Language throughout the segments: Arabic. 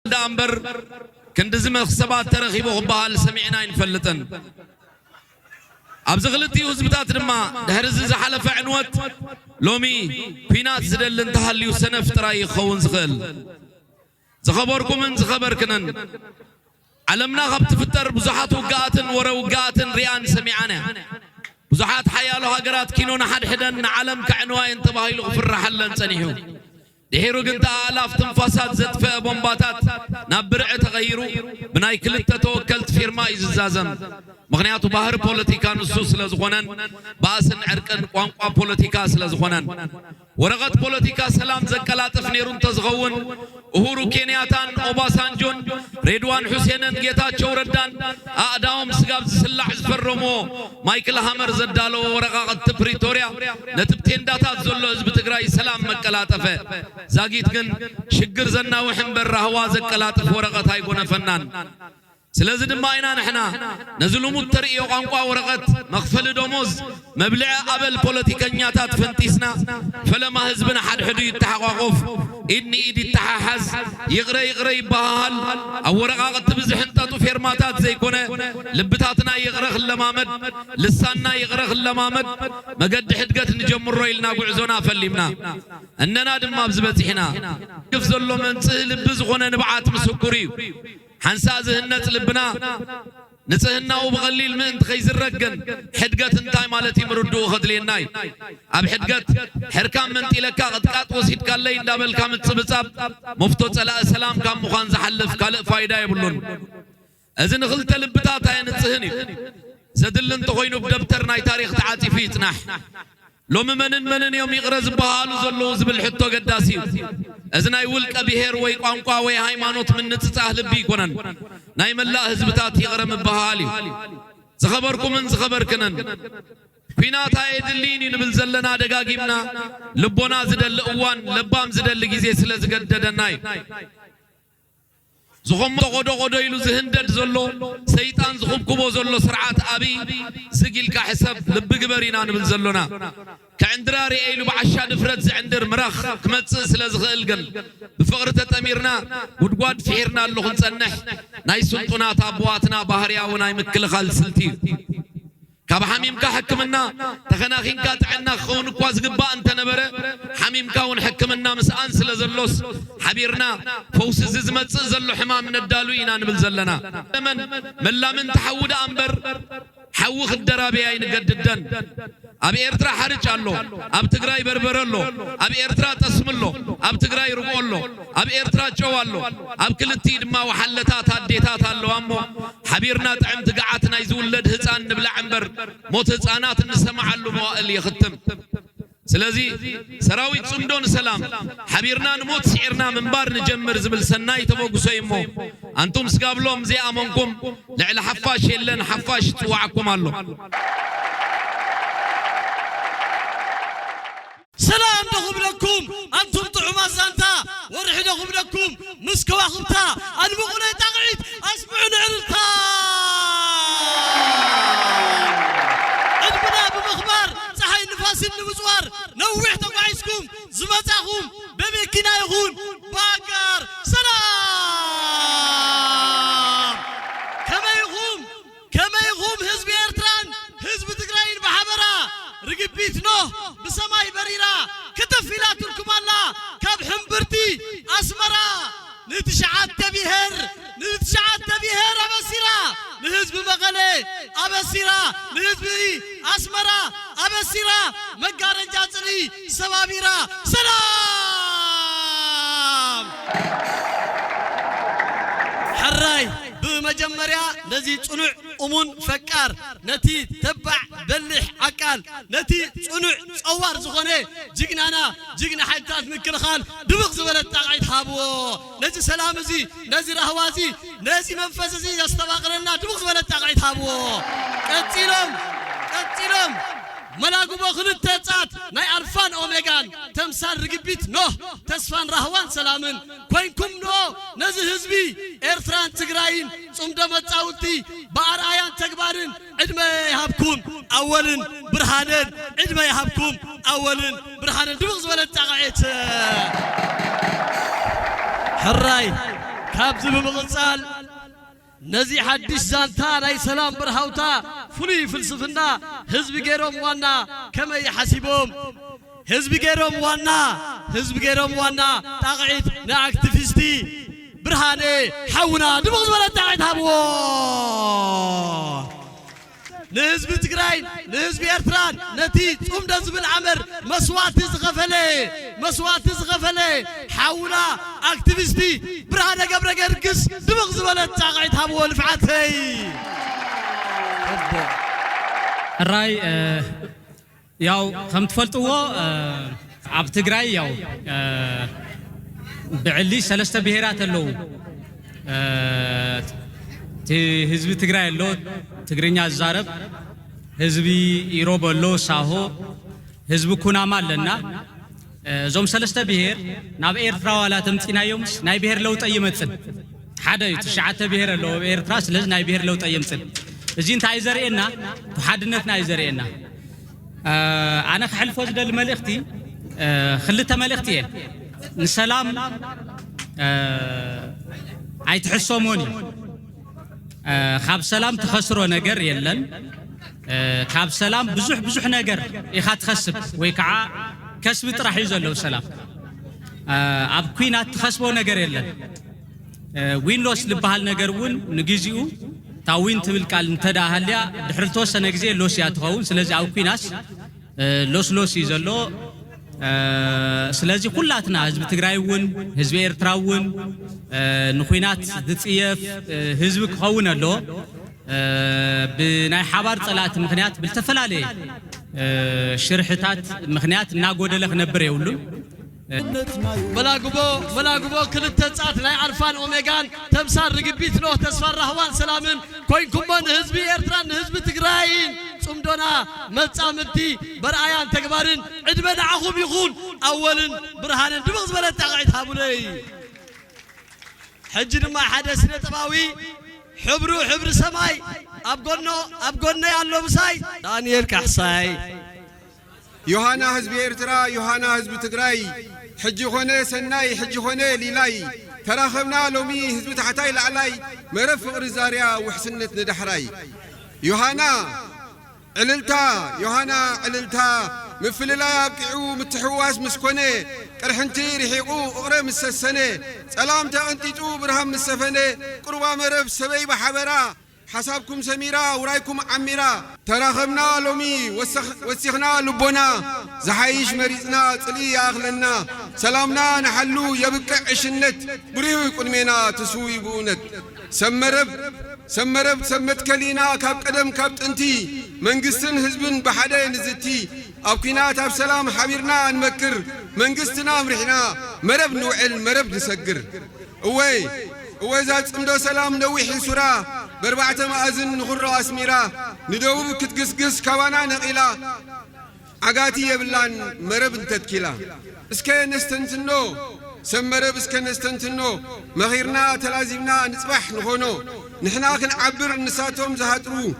دامبر كندزم خسبات ترخيبه بحال سمعنا ينفلتن أبزغلتي وزبطات دما دهرز زحلف عنوت لومي بينات زدل انتهالي وسنف تراي خون زغل زخبركم من زخبركنن علمنا غبت فتر بزحات وقاتن ورا وقاتن ريان سمعنا بزحات حيالو هاقرات كينون حد حدن علم كعنواي انتباهي لغفر رحلن سنيهو دهيرو قلت آلاف تنفاسات زدفة بومباتات نابرع تغيرو بناي كلتا توكلت فيرما إزازم مغنياتو باهر بوليتيكا نصوص لزغونن باسن عرقن قوانقوا بوليتيكا سلزغونن ورغت بوليتيكا سلام زكالات فنيرون تزغون أهورو كينياتان أوباسانجون ريدوان حسينن جيتا چوردان أعداهم سقاب سلح زفرمو مايكل هامر زدالو ورغاقت بريتوريا نتبتين داتات زلو ازبتقراي سلام مكالات فا زاقيت كن شقر زنا وحنبر رهوا زكالات فورغت هايقون فنان سلازم دمائنا نحنا نزلوا مترئي وقانقوا ورقت مغفل دوموز مبلع قبل بوليتيكانياتات فنتيسنا فلما حزبنا حد حدو يتحققف إني إيدي التحاحز يغري بهال أو ورقات بزحنتات وفيرماتات زي كونه لبتاتنا يغرخ اللمامد لساننا يغرخ اللمامد ما قد حدقت نجمر رويلنا وعزونا فليمنا أننا دم بزبتحنا كيف زلوا من لبزغونا نبعات مسكوري حنسازه النت لبنا نسهنا وبغليل من تخيز الرجن حدقت انتاي مالتي مردو خدليناي اب حدقت حركام من تيلكا قطقات وسيد قال لي اندابل كام تصبصاب مفتو صلاه سلام كام مخان زحلف قال فايده يبلون اذن خلت لبتات عين تسهني زدلن تخوينو بدفتر ناي تاريخ تعاتي في تنح لو منن يوم يغرز بحالو زلو زبل حتو قداسي ازناي ولق بهير وي قانقوا وي هايمانوت من نتصاح لبي كونن ناي ملا حزبتات يغرم بحالي زخبركم من زخبركنن فينات هيدليني نبل زلنا دغاغيمنا لبونا زدل اوان لبام زدل غيزي سلازغددناي زخم قدو يلو زهندد زلو سيطان زخم كبو زلو سرعات ابي زقيل كحسب لب غبرينا نبل زلونا كعندراري ايلو بعشا دفرت عندر مرخ كمص سلازغل قل بفقره تميرنا غدغاد فيرنا لو خنصنح ناي سلطنات ابواتنا بحرياو ناي مكل خال سلتي كاب حميم كا حكمنا تخناخين كا تعنا خون كواز غبا انت نبره حميم كاون حكمنا مسان سلازلوس حبيرنا فوس ززمت زلو حمام ندالوينا نبل زلنا من لا من تحود انبر حوخ الدرابي اين قددن ابي ارترا حرج الله اب تግራይ بربرلو اب ارترا تسملو اب تግራይ رقولو اب ارترا جوالو اب كلتي دما وحلتات اديتات الله امو حبيرنا طعم تقعتنا يزولد حصان نبلع عنبر موت حصانات نسمعلو موائل يختم سلازي سراويت صندون سلام حبيرنا نموت سعرنا منبار نجمر زبل سناي تبوقسو يمو انتم سقابلوم زي امنكم لعل حفاش يلن حفاش توعكم الله سلام دخم لكم انتم طعما زانتا ورح دخم لكم مسكوا خمتا المغنى تقعيد اسمعون علتا ادبنا بمخبار صحي نفاس النمزوار نوح تقعيسكم زمتاكم بمكنا يخون باقر سلام كما يخوم حزب ارتران حزب تقراين بحبرا رقبيت نوح بسماي بريرا كتفيلات لكم الله كاب حنبرتي اسمرا نتشعات تبيهر ابسيرا لحزب مغلي ابسيرا لحزب اسمرا ابسيرا مقارن جاصلي سبابيرا سلام حراي بمجمريا نزي صنع امون فكار نتي تبع بلح عقال نتي صنع صوار زخونه جigنا حيتات مكرخال دبق زبلت تقعيد حابو نزي سلام زي نزي رهوازي نزي منفس زي يستباقلنا دبق زبلت تقعيد حابو قتيلهم ملاقو بخلت تصات ناي عرفان اوميغان تمثال رقبيت نوح تسفان رهوان سلامن كوينكم نو نزي حزبي ارتران تግራይን صمد مصاوتي بارآيان تكبارن عدما يحبكم اولن برهانن عدما يحبكم اولن برهانن دبق زبلت تقعيت حراي كابز بمغصال نزي حدش زانتا ناي سلام برهاوتا فلي فلسفنا حزب غيرهم وانا كما يحسبهم حزب غيرهم وانا تاقعيت نا اكتيفيستي برهاني حونا دمغز ولا تاقعيت هابو نهزب تقراي نهزب إرتران نتي تقوم دزب العمر مسوات زغفلي حولا اكتيفيستي برهانا قبل قرقس دمغز ولا تاقعيت هابو الفعاتي الراي ياو خم تفلطوا عب تقراي ياو بعلي سلسة بهيرات اللو هزبي تقراي اللو تقرينيا الزارب هزبي يروب اللو ساهو هزبي كوناما لنا زوم سلسة بهير ناب إيرترا ولا تمتينا يومس ناي بهير لو تأيمتن حدا يتشعت بهير اللو إيرتراس لز ناي بهير لو تأيمتن زين تايزرينا تحدنتنا يزرينا أنا خحل فوز دل ملختي خلتها ملختي السلام عيت حسوموني خاب سلام تخسروا نجر يلن خاب سلام بزح نجر يخات خسب ويكع كسب طرح يزلوا سلام أبكينا تخسبوا نجر يلن وين لوس لبهال نجر ون نجيزيو تاوين تبل قال انتدا هليا دحرتو سنغزي لوس ياتخون سلازي اوكيناس لوس يزلو سلازي كلاتنا حزب تግራይውን حزب ኤርትራውን ንኹናት ዝጽየፍ حزب ክኸውን ኣሎ ብናይ ሓባር ጸላት ምኽንያት ብልተፈላለየ ሽርሕታት ምኽንያት እናጎደለ ክነብር የውሉ ملاقبو كل التسعات لا يعرفان أوميغان تمسار رقبيت له تسفر رهوان سلامن كوين كمان حزبي إرتران حزب تقراين صمدونا متصامتي برآيان تكبارن عدبنا عخوب يخون أولا برهانن دمغز بلا تقعيد هابولي حجن ما حدث نتباوي حبر سماي أبقونا يالله بساي دانيال كحساي يوهانا حزب إرترا يوهانا حزب تقراي حجي خونه سناي حجي خونه ليلاي تراخبنا لومي حزب تحتاي لعلاي مرف فقر زاريا وحسنت ندحراي يوهانا عللتا مفللا يبقعو متحواس مسكونه قرحنتي رحيقو اقرم السسنه سلامتا انتيتو برهم السفنه قربا مرف سبي بحبرا حسابكم سميرا ورايكم عميرا تراخبنا لومي وسخنا لبونا زحايش مريزنا صلي اغلنا سلامنا نحلو يبقى عشنت بريو قدمينا تسوي بونت سمت كلينا كاب قدم كاب طنتي منغستن حزبن بحدا نزتي ابكينات اب سلام حبيرنا نمكر منغستنا مرحنا مرب نوعل مرب نسجر اوي ذات صمدو سلام نويح سورا بربعة مأذن نخرى أسميرا ندوب كتقسقس كوانا نقيلا عقاتي يبلان مرب تتكيلا اسكي نستنتنو سمرب اسكي نستنتنو مغيرنا تلازمنا نصبح نخونو نحنا كنعبر نساتهم زهاترو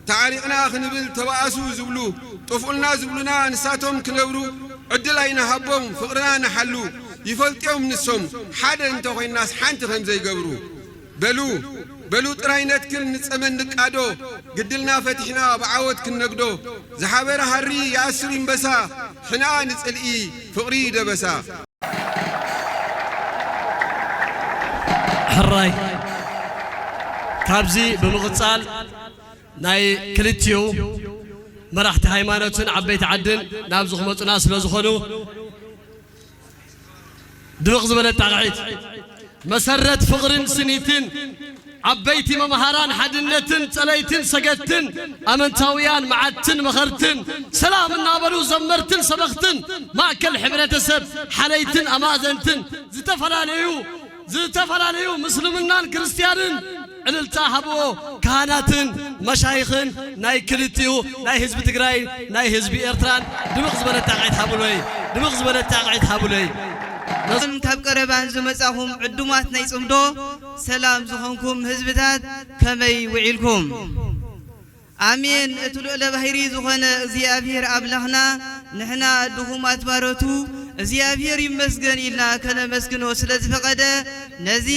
تعاريقنا خنبل تباسو زبلو طفولنا زبلنا نساتهم كنبرو عدلاينا هبهم فقرنا نحلو يفلتيهم نسهم حدا انتو خوي الناس حانت خمزي يقبرو بلو تراينت كل نصمن نقادو قدلنا فتحنا بعوت كنقدو زحابر هري ياسرين بسا حنا نصلئي فقري دبسا حراي كابزي بمغصال ناي كليتيو مرحت هايمانوتن عبيت عدن نابزخ مصنا سلازخونو دمغز بلد تقعيد مسرت فقرن سنيتن عبيتي ممهران حدنتن تليتن سقتن امنتاويان معتن مخرتن سلام النابلو زمرتن سبختن ماكل حبرة سب حليتن امازنتن زتفرانيو مسلمنان كريستيانن عللتا هبو كهاناتن مشايخن ناي كليتيو ناي حزب تግራይ ناي حزب ኤርትራን دمغز بلد تقعيد هابولي نظن كاب قربان زمصاهم عدومات ناي صمدو سلام زخونكم حزبታት كمي وعيلكم امين اتلو لبهيري زخونه እግዚአብሔር አብላህና نحنا دخومات بارتو እግዚአብሔር ይመስገን ይልና ከነመስግኖ ስለዚህ ፈቀደ ነዚ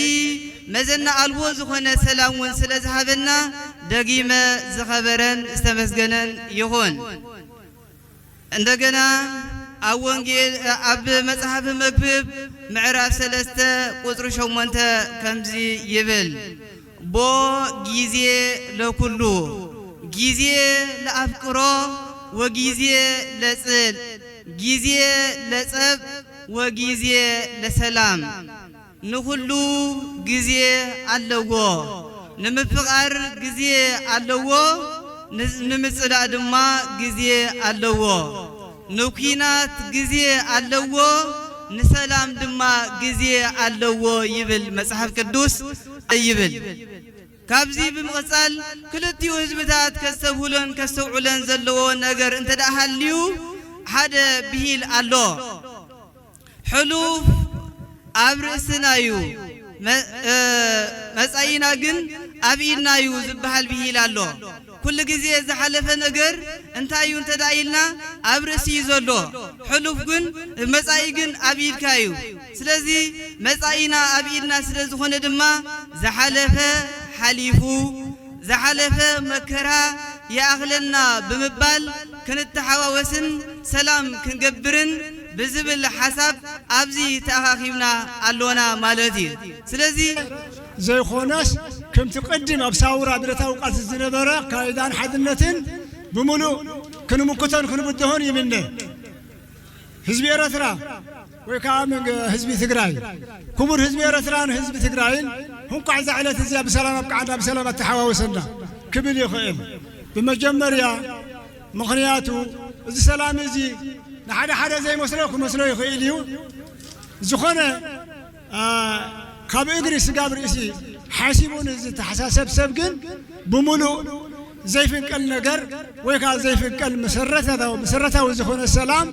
مزنا ألوو زخونة سلام سلازهابنا دقيمة زخبرن استمسجنن يهون عندنا أونجيل أب مذهب مكتوب معرف سلسته قطر شومنته كمزي يبل بو جيزي لكله جيزي لأفكره وجيزي لسل جيزي لسب وجيزي لسلام نخلو جيزي علوه نمفقر جيزي علوه نمسل أدمى جيزي علوه نوكينات جزي علوه نسلام دما جزي علوه يبل مصحف قدوس يبل كابزي بمقصال كلتيو حزبታት كسبولن كسوعلن زلو ነገር انت دحاليو حدا بهيل الله حلوف ابرسنايو مصاينا ግን አብይናዩ ዝባሃል بهيل الله كل جزء زحلف نجر انتايو انت دايلنا أبرسي زلوا حلوف جن مساي جن أبيد كايو سلزي مساينا أبيدنا سلز خن دما زحلف حليفو زحلف مكرا يا أغلنا بمبال كنت تحاوسن سلام كنجبرن بزبل حسب أبزي تأخيمنا اللونا مالتي سلزي زي خوناس كم تقدم أبصاورة درتها وقت الزنبرة كايدان حدنتين بملو كانوا مكتان كانوا بدهون يمنه حزبي أرثرا ويكامل حزبي ثقراي كبر حزبي أرثران حزبي ثقراين هم قاعد على تزيا بسلامة قاعدة بسلامة تحاوسنا كبر يخيم بمجمريا مخنياتو زي سلام زي حدا زي مسلو يخيليو زخنة كاب إجري سجاب رئيسي حاسبون إذا تحساسب سبقن بملو زي فينك النجر ويكا زي فينك مسرته وزخون السلام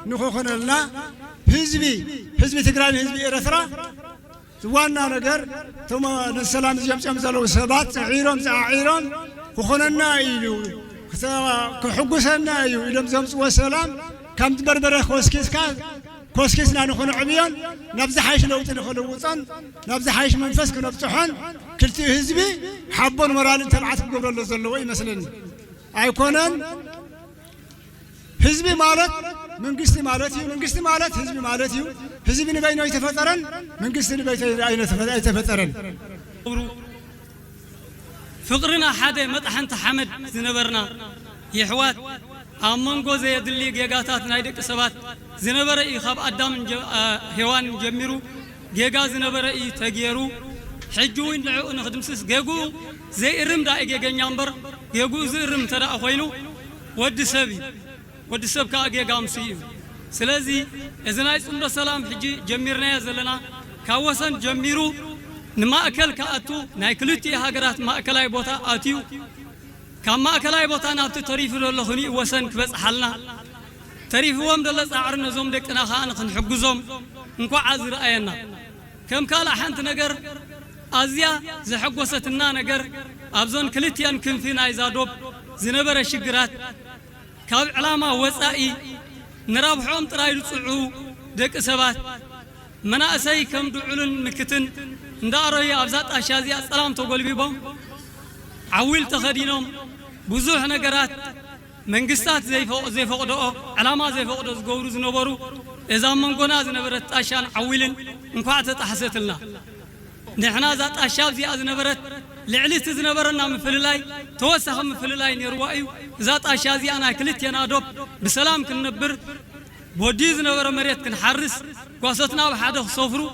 نخوخنا لنا حزبي تقرأ حزبي إرثرا وانا نجر ثم السلام زيام زلوا السبات عيرهم وخونا إيلو كحقوسنا إيلو إلهم زمس والسلام كم تبربره كوسكيسنا نخون عبيان نبز حيش لوت نخون وطن نبز حيش منفس كنبتحن كلتي حزبي حبون مرال تبعت قبل الله زلوا مثلا أيكونن حزبي مالت من قستي مالتي حزبي مالتي حزبي نبينا يتفترن من قستي نبينا يتفترن فقرنا حدا مطحن تحمد زنبرنا يحوات أمم جوزي يدلي جيجاتات نايدك سبات زنبرة يخاب أدم هوان جميرو جيجا زنبرة يتجيرو حجوين لعو نخدم سس جيجو زي إرم دا إجيجا نيامبر جيجو زي إرم ترى أخوينو ود سب كا جيجا مسيو سلازي إذا نايس أمر السلام حجي جميرنا يزلنا كوسن جميرو نما أكل كأتو نايكلتي هاجرات ما أكلاي بوتا أتيو كما أكلاي بوتا نابت طريف الله خني وسن كبس حلنا طريف وام دلنا عرنا زوم دك أنا خان خن حق زوم نكو عذر أينا كم كلا حنت نجر أزيا زي حق وسطنا نجر أبزون كلتيان كن فينا إزادوب زنبر الشجرات كاب علامة وسائي نرابحهم ترايد صعو دك سبات منا أسي كم دعولن مكتن نداره يا أبزات أشياء السلام تقول بيبهم عويل تخدينهم بزوح نجارات منقصات زي فوق ده علامة زي فوق ده زجورز نبرو إذا من قناز نبرت أشياء عويلن نقعد تحسيت لنا نحنا ذات أشياء زي نبرت لعليت زنبرنا من فللاي توسخ من فللاي نروائي ذات أشياء زي أنا كلت ينادوب بسلام كنبر بوديز نبر مريت كنحرس قصتنا بحده صفرو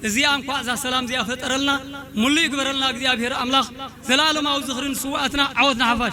زيام قاعد سلام زي فترلنا ملي يقبرلنا زي أبير أملاخ زلالة ما وزخرن سواتنا عودنا حفاش